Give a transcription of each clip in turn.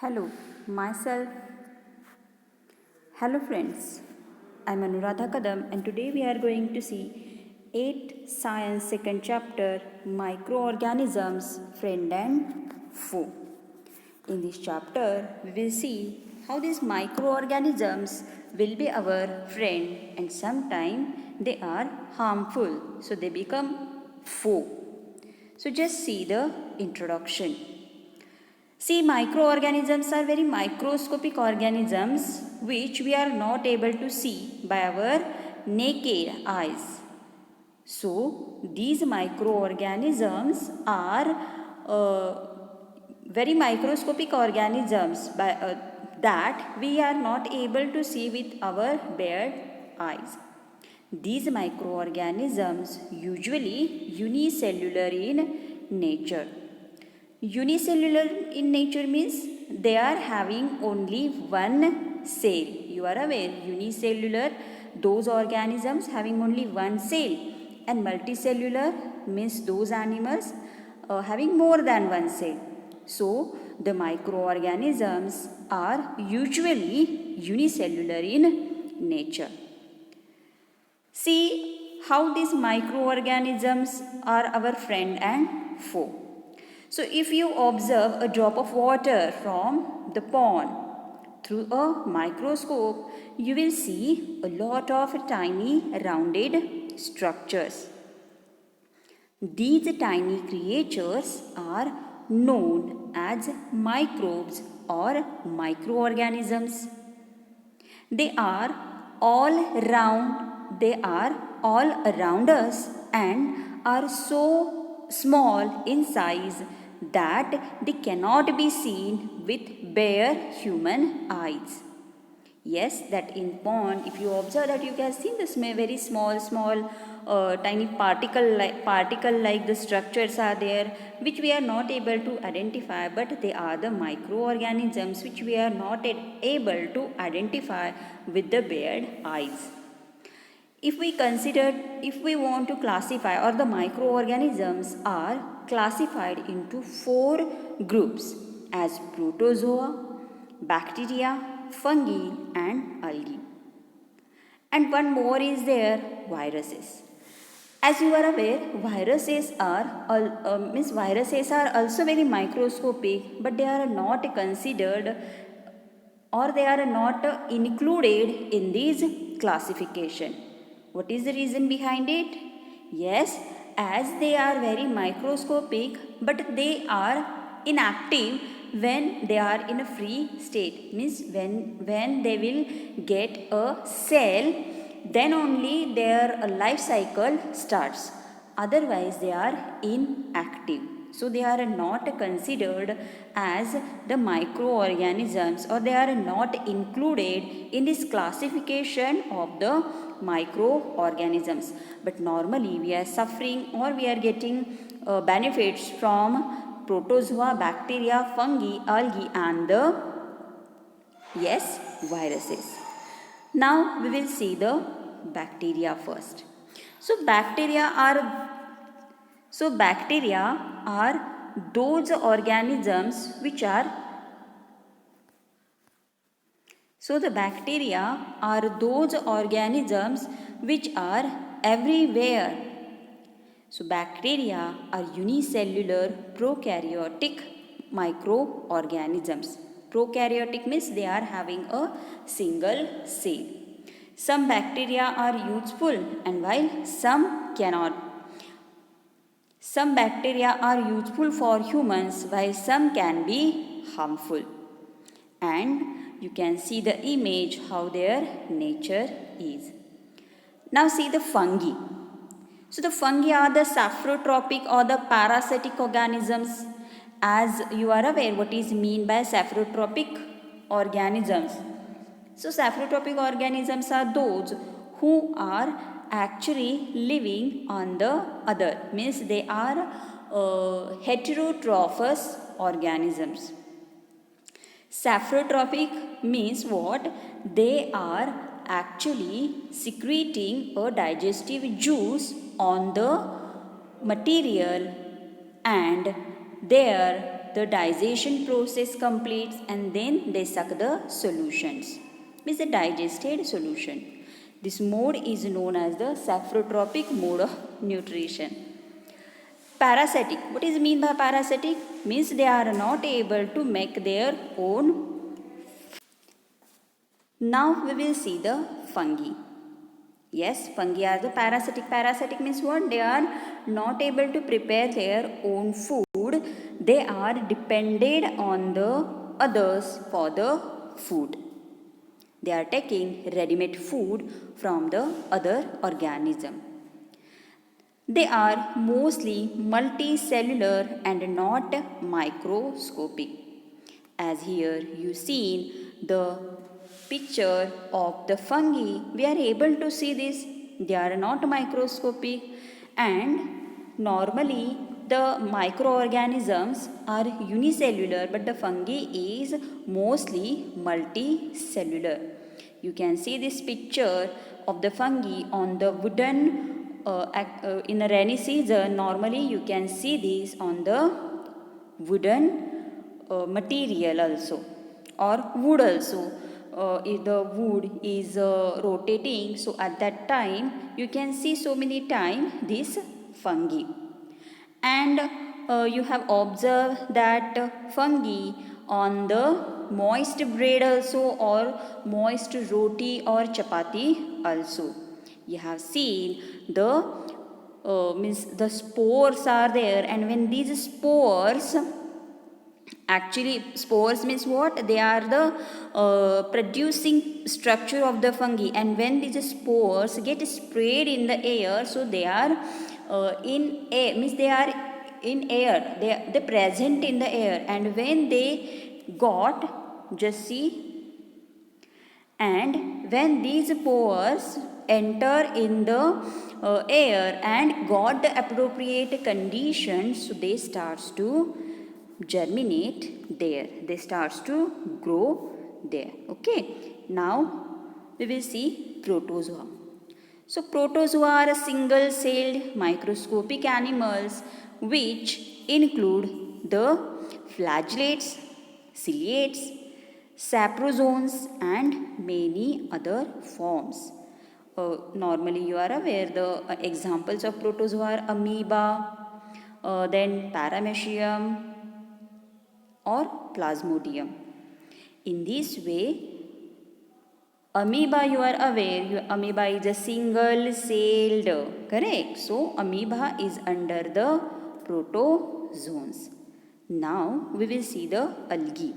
Hello, myself. Hello, friends. I'm Anuradha Kadam, and today we are going to see 8th Science second chapter Microorganisms, Friend and Foe. In this chapter, we will see how these microorganisms will be our friend and sometimes they are harmful, so they become foe. So just see the introduction. See, microorganisms are very microscopic organisms which we are not able to see by our naked eyes. So, these microorganisms are very microscopic organisms that we are not able to see with our bare eyes. These microorganisms usually unicellular in nature. Unicellular in nature means they are having only one cell. You are aware, unicellular, those organisms having only one cell, and multicellular means those animals having more than one cell. So, the microorganisms are usually unicellular in nature. See how these microorganisms are our friend and foe. So, if you observe a drop of water from the pond through a microscope, you will see a lot of tiny rounded structures. These tiny creatures are known as microbes or microorganisms. They are all around us and are so small in size that they cannot be seen with bare human eyes. Yes, that in pond, if you observe that, you can see this very small tiny particle like the structures are there which we are not able to identify, but they are the microorganisms which we are not able to identify with the bare eyes. If we want to classify, or the microorganisms are classified into 4 groups as protozoa, bacteria, fungi and algae. And one more is there, viruses. As you are aware, viruses are also very microscopic, but they are not considered or they are not included in this classification. What is the reason behind it? Yes, as they are very microscopic, but they are inactive when they are in a free state. Means when they will get a cell, then only their life cycle starts. Otherwise, they are inactive. So, they are not considered as the microorganisms, or they are not included in this classification of the microorganisms. But normally we are suffering or we are getting benefits from protozoa, bacteria, fungi, algae and the viruses. Now we will see the bacteria first. So bacteria are those organisms which are the bacteria are those organisms which are everywhere. So bacteria are unicellular prokaryotic microorganisms. Prokaryotic means they are having a single cell. Some bacteria are useful and while some cannot. Some bacteria are useful for humans while some can be harmful. And you can see the image how their nature is. Now see the fungi. So the fungi are the saprotropic or the parasitic organisms. As you are aware what is mean by saprotropic organisms. So saprotropic organisms are those who are actually living on the other. Means they are heterotropous organisms. Saprotropic means what? They are actually secreting a digestive juice on the material and there the digestion process completes and then they suck the solutions. Means the digested solution. This mode is known as the saprotropic mode of nutrition. Parasitic. What is mean by parasitic? Means they are not able to make their own. Now we will see the fungi. Yes, fungi are the parasitic. Parasitic means what? They are not able to prepare their own food. They are dependent on the others for the food. They are taking ready-made food from the other organism. They are mostly multicellular and not microscopic. As here you seen the picture of the fungi, we are able to see this. They are not microscopic, and normally the microorganisms are unicellular, but the fungi is mostly multicellular. You can see this picture of the fungi on the wooden in the rainy season. Normally you can see this on the wooden material also, or wood also. If the wood is rotating, so at that time you can see so many times this fungi. And you have observed that fungi on the moist bread also, or moist roti or chapati also. You have seen the means the spores are there, and when these spores, actually spores means what? They are the producing structure of the fungi, and when these spores get sprayed in the air, so they are in air, means they are in air, they present in the air, and when they got, just see, and when these pores enter in the air and got the appropriate conditions, so they starts to germinate there, they starts to grow there. Okay, now we will see protozoa. So protozoa are single-celled microscopic animals which include the flagellates, ciliates, saprozoans and many other forms. Normally you are aware the examples of protozoa are amoeba, then paramecium or plasmodium. In this way, amoeba, you are aware, amoeba is a single celled, correct? So amoeba is under the protozoans. Now we will see the algae.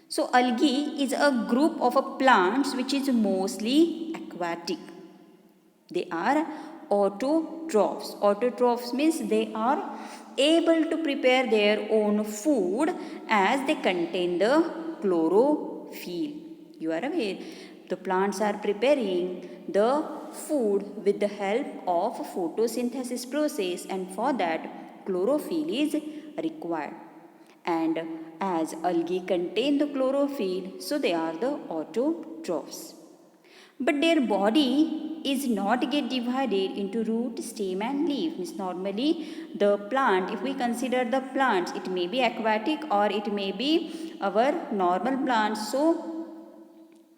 So algae is a group of plants which is mostly aquatic. They are autotrophs. Autotrophs means they are able to prepare their own food as they contain the chlorophyll. You are aware, the plants are preparing the food with the help of photosynthesis process, and for that chlorophyll is required. And as algae contain the chlorophyll, so they are the autotrophs. But their body is not get divided into root, stem and leaf. Means normally the plant, if we consider the plants, it may be aquatic or it may be our normal plants. So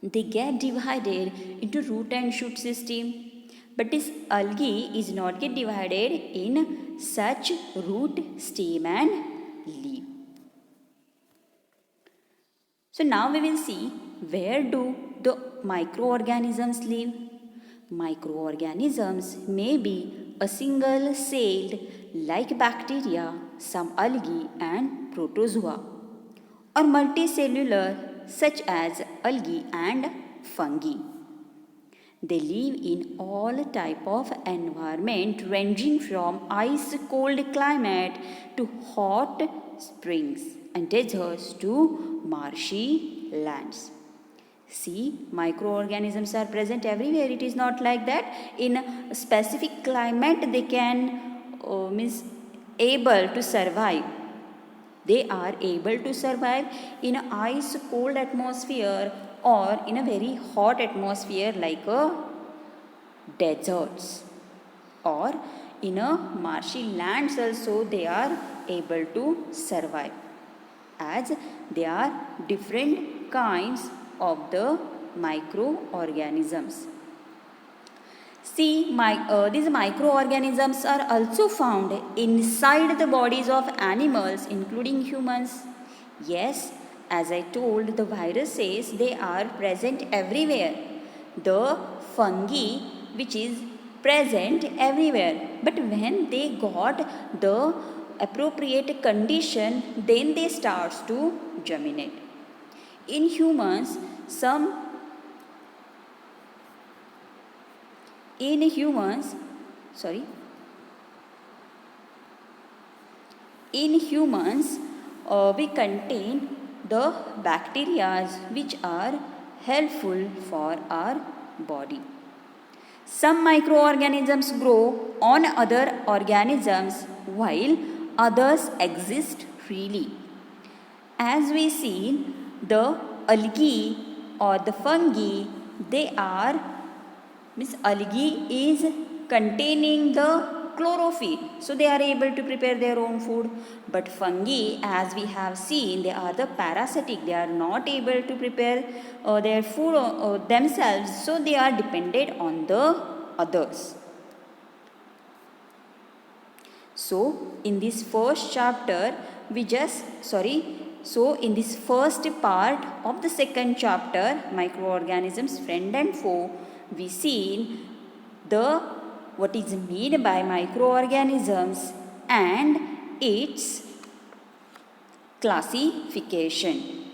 they get divided into root and shoot system. But this algae is not get divided in such root, stem and leaf. So now we will see where do the microorganisms live. Microorganisms may be a single celled like bacteria, some algae and protozoa, or multicellular such as algae and fungi. They live in all type of environment ranging from ice cold climate to hot springs and deserts to marshy lands. See, microorganisms are present everywhere. It is not like that. In a specific climate, they can means able to survive. They are able to survive in an ice cold atmosphere or in a very hot atmosphere like a deserts, or in a marshy lands also they are able to survive. as they are different kinds of the microorganisms. See, these microorganisms are also found inside the bodies of animals, including humans. Yes, as I told, the viruses, they are present everywhere. The fungi, which is present everywhere. But when they got the appropriate condition, then they starts to germinate. In humans, in humans, sorry, in humans, we contain the bacteria which are helpful for our body. Some microorganisms grow on other organisms while others exist freely. As we see, the algae or the fungi, they are, means algae is containing the chlorophyll, so they are able to prepare their own food. But fungi, as we have seen, they are the parasitic, they are not able to prepare their food themselves, so they are dependent on the others. So in this first chapter so in this first part of the second chapter, microorganisms, friend and foe, we seen what is meant by microorganisms and its classification.